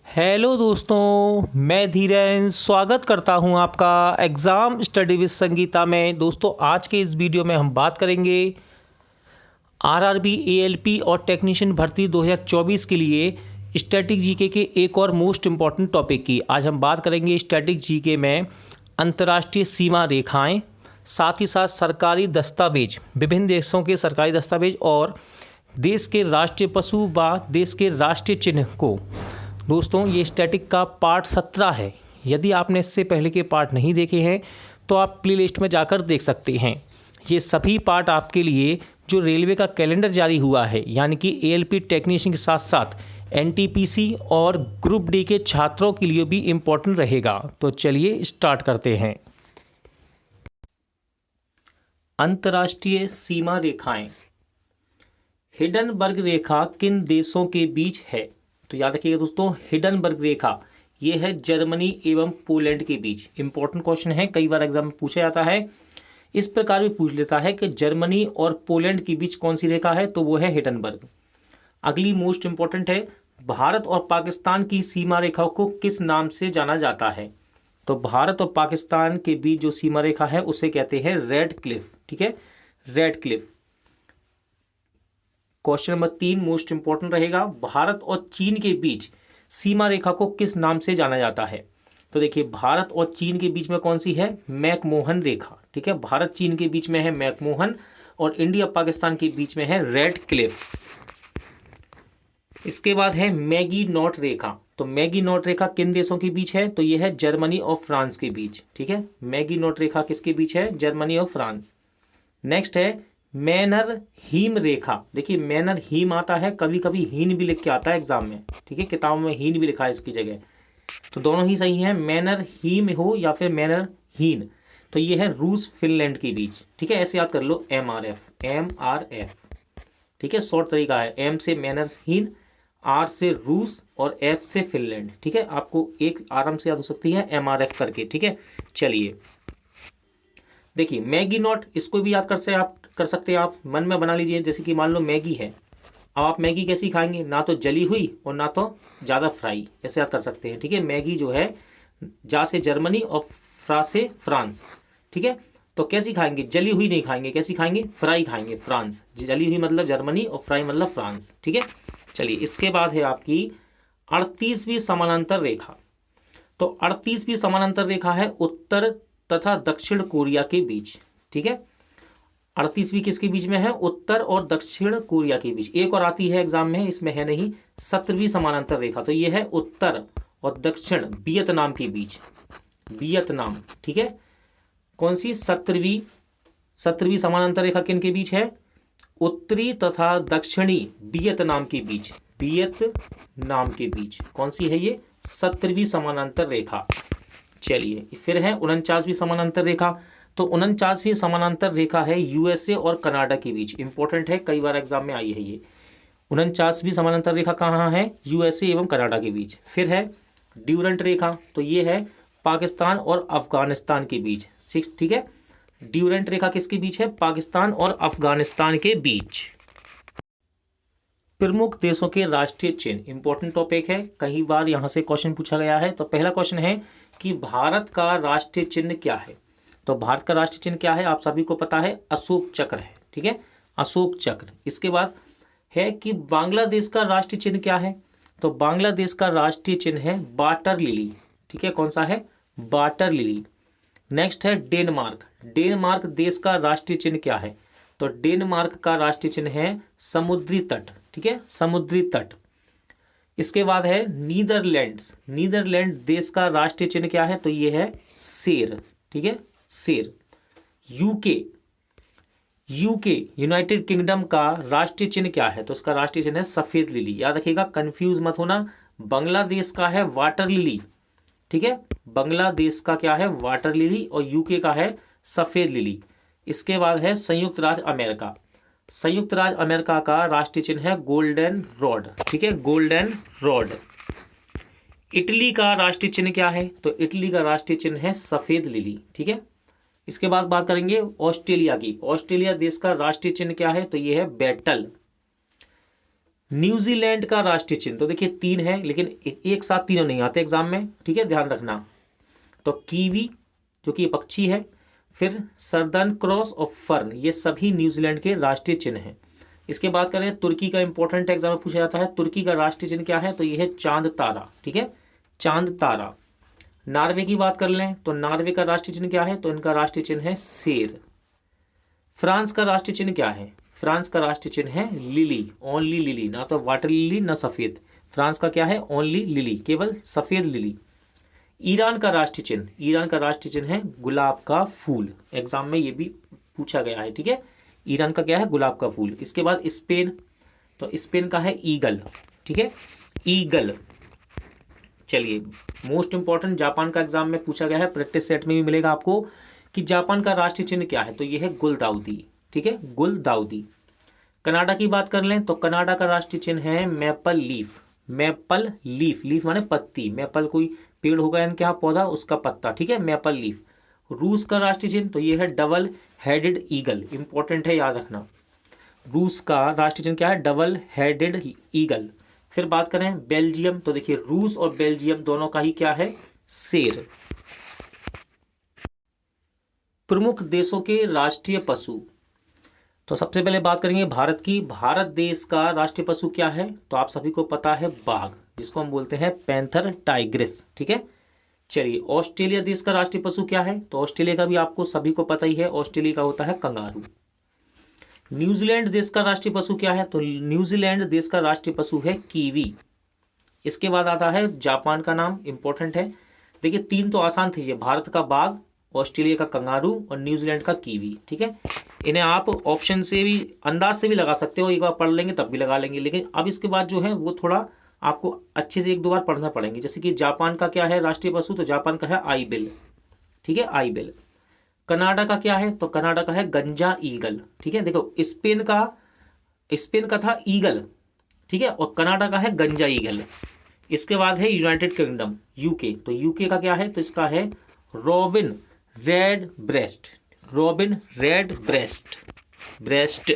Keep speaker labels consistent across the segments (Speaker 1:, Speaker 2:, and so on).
Speaker 1: Hello दोस्तों, मैं धीरेन स्वागत करता हूं आपका एग्ज़ाम स्टडी विद संगीता में। दोस्तों, आज के इस वीडियो में हम बात करेंगे आरआरबी, एएलपी और टेक्नीशियन भर्ती 2024 के लिए स्टैटिक जीके के एक और मोस्ट इम्पॉर्टेंट टॉपिक की। आज हम बात करेंगे स्टैटिक जीके में अंतर्राष्ट्रीय सीमा रेखाएं, साथ ही साथ सरकारी दस्तावेज, विभिन्न देशों के सरकारी दस्तावेज और देश के राष्ट्रीय पशु व देश के राष्ट्रीय चिन्ह को। दोस्तों, ये स्टैटिक का पार्ट 17 है। यदि आपने इससे पहले के पार्ट नहीं देखे हैं तो आप प्लेलिस्ट में जाकर देख सकते हैं। ये सभी पार्ट आपके लिए जो रेलवे का कैलेंडर जारी हुआ है, यानी कि एएलपी टेक्नीशियन के साथ साथ एनटीपीसी और ग्रुप डी के छात्रों के लिए भी इम्पोर्टेंट रहेगा। तो चलिए स्टार्ट करते हैं। अंतर्राष्ट्रीय सीमा रेखाएं। हिडनबर्ग रेखा किन देशों के बीच है? तो याद रखिएगा दोस्तों, हिडनबर्ग रेखा ये है जर्मनी एवं पोलैंड के बीच। इंपॉर्टेंट क्वेश्चन है, कई बार एग्जाम में पूछा जाता है। इस प्रकार भी पूछ लेता है कि जर्मनी और पोलैंड के बीच कौन सी रेखा है, तो वो है हिडनबर्ग। अगली मोस्ट इंपॉर्टेंट है, भारत और पाकिस्तान की सीमा रेखा को किस नाम से जाना जाता है? तो भारत और पाकिस्तान के बीच जो सीमा रेखा है उसे कहते हैं रेड क्लिफ। ठीक है, red Cliff. Question number 3 most important रहेगा, भारत और चीन के बीच सीमा रेखा को किस नाम से जाना जाता है? तो देखिए, भारत और चीन के बीच में कौन सी है? मैकमोहन रेखा। ठीक है, भारत चीन के बीच में है मैकमोहन और इंडिया पाकिस्तान के बीच में है रेड क्लिफ। इसके बाद है मैगी नॉट रेखा। तो मैगी नॉट रेखा किन देशों के बीच है? तो यह है जर्मनी और फ्रांस के बीच। ठीक है, मैगी नॉट रेखा किसके बीच है? जर्मनी और फ्रांस। नेक्स्ट है मैनर हीम रेखा। देखिए, मैनर हीम आता है, कभी कभी हीन भी लिख के आता है एग्जाम में। ठीक है, किताबों में हीन भी लिखा है इसकी जगह, तो दोनों ही सही है, मैनर हीम हो या फिर मैनर हीन। तो ये है रूस फिनलैंड के बीच। ठीक है, ऐसे याद कर लो, MRF। ठीक है, शॉर्ट तरीका है, M से मैनर हीन, R से रूस और F से फिनलैंड। ठीक है, आपको एक आराम से याद हो सकती है MRF करके। ठीक है, चलिए देखिए, मैगी नॉट, इसको भी याद कर सकते हैं आप, मन में बना लीजिए। जैसे कि मान लो मैगी है, अब आप मैगी कैसी खाएंगे? ना तो जली हुई और ना तो ज़्यादा फ्राई, ऐसे याद कर सकते हैं। ठीक है, मैगी जो है जा से जर्मनी और फ्रा से फ्रांस। ठीक है, तो कैसी खाएंगे? जली हुई नहीं खाएंगे, कैसी खाएंगे? फ्राई खाएंगे, फ्रांस। जली हुई मतलब जर्मनी और फ्राई मतलब फ्रांस। ठीक है, चलिए इसके बाद है आपकी 38वीं समानांतर रेखा। तो 38वीं समानांतर रेखा है उत्तर तथा दक्षिण कोरिया के बीच। ठीक है, 38वीं किसके बीच में है? उत्तर और दक्षिण कोरिया के बीच। एक और आती है एग्जाम में, इसमें है नहीं, 17वीं समानांतर रेखा। तो ये है उत्तर और दक्षिण वियतनाम के बीच, वियतनाम। ठीक है, कौन सी? 17वीं समानांतर रेखा किन के बीच है? उत्तरी तथा दक्षिणी वियतनाम के बीच, वियतनाम के बीच। कौन सी है ये? 17वीं समानांतर रेखा। चलिए फिर है 49वीं समानांतर रेखा। तो 49वीं समानांतर रेखा है यूएसए और कनाडा के बीच। इंपॉर्टेंट है, कई बार एग्जाम में आई है ये। 49वीं समानांतर रेखा कहाँ है? यूएसए एवं कनाडा के बीच। फिर है ड्यूरेंट रेखा। तो ये है पाकिस्तान और अफगानिस्तान के बीच। ठीक है, ड्यूरेंट रेखा किसके बीच है? पाकिस्तान और अफगानिस्तान के बीच। प्रमुख देशों के राष्ट्रीय चिन्ह, इंपॉर्टेंट टॉपिक है, कई बार यहां से क्वेश्चन पूछा गया है। तो पहला क्वेश्चन है कि भारत का राष्ट्रीय चिन्ह क्या है? तो भारत का राष्ट्रीय चिन्ह क्या है? आप सभी को पता है, अशोक चक्र है। ठीक है, अशोक चक्र। इसके बाद है कि बांग्लादेश का राष्ट्रीय चिन्ह क्या है? तो बांग्लादेश का राष्ट्रीय चिन्ह है वाटर लिली। ठीक है, कौन सा है? Water lily. नेक्स्ट है डेनमार्क। डेनमार्क देश का राष्ट्रीय चिन्ह क्या है? तो डेनमार्क का राष्ट्रीय चिन्ह है समुद्री तट। ठीक है, समुद्री तट। इसके बाद है नीदरलैंड्स। नीदरलैंड देश का राष्ट्रीय चिन्ह क्या है? तो ये है शेर। ठीक है, शेर। यूके यूनाइटेड किंगडम का राष्ट्रीय चिन्ह क्या है? तो उसका राष्ट्रीय चिन्ह है सफेद लिली। याद रखिएगा, कंफ्यूज मत होना। बांग्लादेश का है वाटर लिली। ठीक है, बांग्लादेश का क्या है? Water lily. और यूके का है सफेद लिली। इसके बाद है संयुक्त राज्य अमेरिका। संयुक्त राज्य अमेरिका का राष्ट्रीय चिन्ह है गोल्डन रॉड। ठीक है, गोल्डन रॉड। इटली का राष्ट्रीय चिन्ह क्या है? तो इटली का राष्ट्रीय चिन्ह है सफेद लिली। ठीक है, इसके बाद बात करेंगे ऑस्ट्रेलिया की। ऑस्ट्रेलिया देश का राष्ट्रीय चिन्ह क्या है? तो ये है बैटल। न्यूजीलैंड का राष्ट्रीय चिन्ह, तो देखिए तीन है लेकिन एक साथ तीनों नहीं आते एग्जाम में, ठीक है, ध्यान रखना। तो कीवी जो कि पक्षी है, फिर सर्दर्न क्रॉस और फर्न, ये सभी न्यूजीलैंड के राष्ट्रीय चिन्ह हैं। इसके बाद करें तुर्की का, इंपॉर्टेंट एग्जाम में पूछा जाता है, तुर्की का राष्ट्रीय चिन्ह क्या है, तो ये है चांद तारा, ठीक है, चांद तारा। नॉर्वे की बात कर लें तो नॉर्वे का राष्ट्रीय चिन्ह क्या है, तो इनका राष्ट्रीय चिन्ह है शेर। फ्रांस का राष्ट्रीय चिन्ह क्या है, फ्रांस का राष्ट्रीय चिन्ह है लिली, ओनली लिली, ना तो वाटर लिली ना सफेद, फ्रांस का क्या है, ओनली लिली, केवल सफेद लिली। ईरान का राष्ट्रीय चिन्ह, ईरान का राष्ट्रीय चिन्ह है गुलाब का फूल, एग्जाम में ये भी पूछा गया है, ठीक है, ईरान का क्या है, गुलाब का फूल। इसके बाद स्पेन, तो स्पेन का है ईगल, ठीक है, ईगल। चलिए मोस्ट इंपॉर्टेंट, जापान का एग्जाम में पूछा गया है, प्रैक्टिस सेट में भी मिलेगा आपको कि जापान का राष्ट्रीय चिन्ह क्या है, तो ये है गुलदाउदी, ठीक है, गुलदाउदी। कनाडा की बात कर लें तो कनाडा का राष्ट्रीय चिन्ह है maple leaf, maple leaf, leaf माने पत्ती, मैपल कोई पेड़ होगा इनके यहाँ पौधा, उसका पत्ता, ठीक है, मैपल लीफ। रूस का राष्ट्रीय चिन्ह तो ये है डबल हेडेड ईगल, इंपॉर्टेंट है, याद रखना। रूस का राष्ट्रीय चिन्ह क्या है, डबल हेडेड ईगल। फिर बात करें बेल्जियम, तो देखिए रूस और बेल्जियम दोनों का ही क्या है, शेर। प्रमुख देशों के राष्ट्रीय पशु, तो सबसे पहले बात करेंगे भारत की। भारत देश का राष्ट्रीय पशु क्या है, तो आप सभी को पता है बाघ, जिसको हम बोलते हैं पैंथर टाइग्रिस, ठीक है। चलिए ऑस्ट्रेलिया देश का राष्ट्रीय पशु क्या है, तो ऑस्ट्रेलिया का भी आपको सभी को पता ही है, ऑस्ट्रेलिया का होता है कंगारू। न्यूजीलैंड देश का राष्ट्रीय पशु क्या है, तो न्यूजीलैंड देश का राष्ट्रीय पशु है कीवी। इसके बाद आता है जापान का नाम, इंपॉर्टेंट है। देखिए तीन तो आसान थे, ये भारत का बाघ, ऑस्ट्रेलिया का कंगारू और न्यूजीलैंड का कीवी, ठीक है। इन्हें आप ऑप्शन से भी, अंदाज से भी लगा सकते हो, एक बार पढ़ लेंगे तब भी लगा लेंगे, लेकिन अब इसके बाद जो है वो थोड़ा आपको अच्छे से एक दो बार पढ़ना पड़ेंगे। जैसे कि जापान का क्या है राष्ट्रीय पशु, तो जापान का है आईबिल, ठीक है, आईबिल। कनाडा का क्या है, तो कनाडा का है गंजा ईगल, ठीक है। देखो स्पेन का था ईगल, ठीक है, और कनाडा का है गंजा ईगल। इसके बाद है यूनाइटेड किंगडम, यूके, तो यूके का क्या है, तो इसका है robin red breast, robin red breast.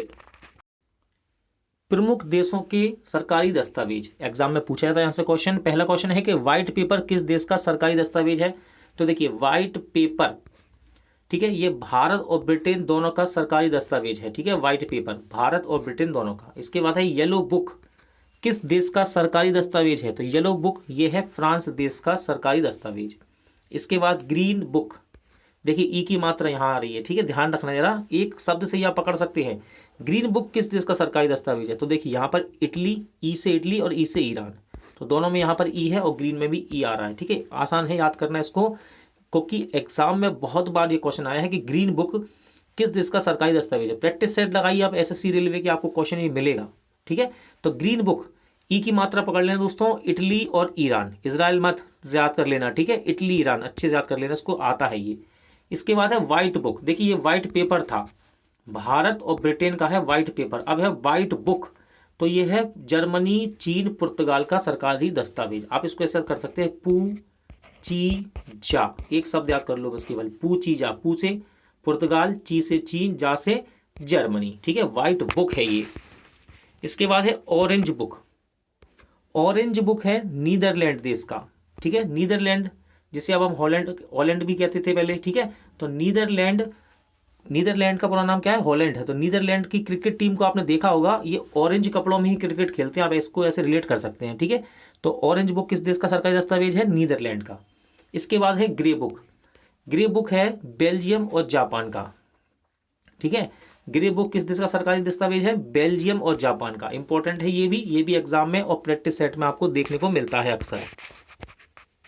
Speaker 1: प्रमुख देशों के सरकारी दस्तावेज, एग्जाम में पूछा जाता है यहाँ से क्वेश्चन। पहला क्वेश्चन है कि व्हाइट पेपर किस देश का सरकारी दस्तावेज है, तो देखिए व्हाइट पेपर, ठीक है, ये भारत और ब्रिटेन दोनों का सरकारी दस्तावेज है, ठीक है, व्हाइट पेपर भारत और ब्रिटेन दोनों का। इसके बाद है येलो बुक, किस देश का सरकारी दस्तावेज है, तो येलो बुक ये है फ्रांस देश का सरकारी दस्तावेज। इसके बाद ग्रीन बुक, देखिए ई की मात्रा यहाँ आ रही है, ठीक है, ध्यान रखना जरा, एक शब्द से ही आप पकड़ सकते हैं। ग्रीन बुक किस देश का सरकारी दस्तावेज है, तो देखिए यहाँ पर इटली, ई से इटली और ई से ईरान, तो दोनों में यहाँ पर ई है और ग्रीन में भी ई आ रहा है, ठीक है। आसान है याद करना इसको, क्योंकि एग्जाम में बहुत बार ये क्वेश्चन आया है कि ग्रीन बुक किस देश का सरकारी दस्तावेज है। प्रैक्टिस सेट लगाइए आप एसएससी रेलवे के, आपको क्वेश्चन ये मिलेगा, ठीक है। तो ग्रीन बुक, ई की मात्रा पकड़ लेना दोस्तों, इटली और ईरान, इजराइल मत याद कर लेना, ठीक है, इटली ईरान अच्छे से याद कर लेना, इसको आता है ये। इसके बाद है व्हाइट बुक, देखिए ये व्हाइट पेपर था, भारत और ब्रिटेन का है व्हाइट पेपर। अब है व्हाइट बुक, तो ये है जर्मनी, चीन, पुर्तगाल का सरकारी दस्तावेज। आप इसको ऐसा कर सकते हैं पू ची जा, एक शब्द याद कर लो बस केवल, पू ची जा, पू से पुर्तगाल, ची से चीन, जा से जर्मनी, ठीक है, व्हाइट बुक है ये। इसके बाद है ऑरेंज बुक, ऑरेंज बुक है नीदरलैंड देश का, ठीक है, नीदरलैंड जिसे अब हम हॉलैंड भी कहते थे पहले, ठीक है। तो नीदरलैंड का पूरा नाम क्या है, हॉलैंड है। तो नीदरलैंड की क्रिकेट टीम को आपने देखा होगा, ये ऑरेंज कपड़ों में ही क्रिकेट खेलते हैं, आप इसको ऐसे रिलेट कर सकते हैं, ठीक है। तो ऑरेंज बुक किस देश का सरकारी दस्तावेज है, नीदरलैंड का। इसके बाद है ग्रे बुक, ग्रे बुक है बेल्जियम और जापान का, ठीक है। ग्रे बुक किस देश का सरकारी दस्तावेज है, बेल्जियम और जापान का। इंपॉर्टेंट है ये भी एग्जाम में और प्रैक्टिस सेट में आपको देखने को मिलता है अक्सर।